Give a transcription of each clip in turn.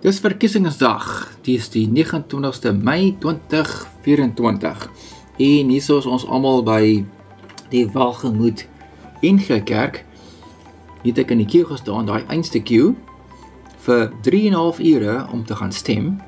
Dis verkiesingsdag, die is die 29ste Mei 2024 en hier is ons almal by die Welgemoed NG Kerk. Hier het ek in die queue gestaan, daai einste queue, vir 3,5 ure om te gaan stem.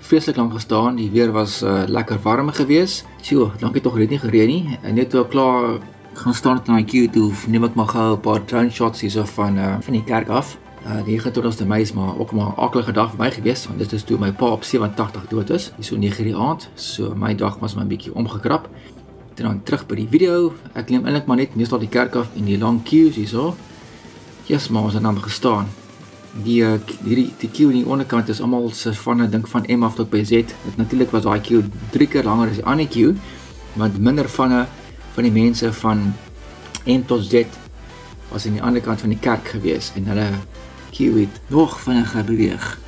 Vreeslik lang gestaan, die weer was lekker warm gewees. Sjoe, dankie tog het nie gereën nie. En net toe ek klaar gaan staan in die queue toe, neem ek maar gou 'n paar drone shots hierso van die kerk af. Die 29ste Mei is maar ook maar 'n akelige dag vir my gewees, want dit is toe my pa op 87 dood is, hier so 9 die aand, so my dag was my 'n bietjie omgekrap. En dan terug by die video, ek neem eintlik maar net meestal die kerk af en die lang queues hierso. Yes, maar ons het dan gestaan. Die queue aan die onderkant is almal se van, ek dink van M af tot by Z. Dit natuurlik was daai queue 3 keer langer as die ander queue, want minder van die mense van M tot Z was aan die ander kant van die kerk gewees en hulle queue het nog vinniger beweeg.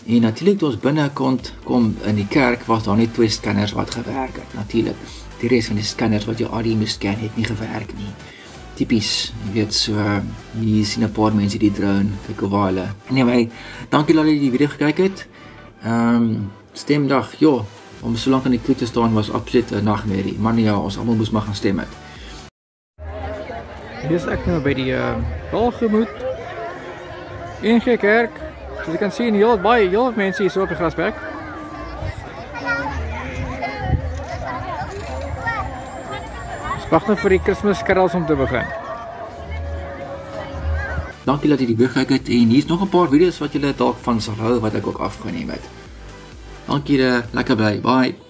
En natuurlik toe ons binne kom in die kerk was daar net 2 scanners wat gewerk het. Natuurlik, die res van die scanners wat jou ID moes scan het nie gewerk nie. Typies, jy weet so, hier sien 'n paar mense die drone, kyk hoe waar hulle. Anyway, dankie dat julle die video gekyk het. Stemdag, joh, om so lank in die queue te staan was absoluut 'n nagmerrie. Man ja, ons almal moes maar gaan stem het. Hier is ek nou by die Welgemoed NG Kerk. Soos jy kan sien, heel mense hier so op die grasperk. Ons wag nou vir die Kerscarols om te begin. Dankie dat jy die video gekyk het en hier is nog 'n paar video's wat julle dalk van sal hou wat ek ook afgeneem het. Dankie, lekker bly, bye.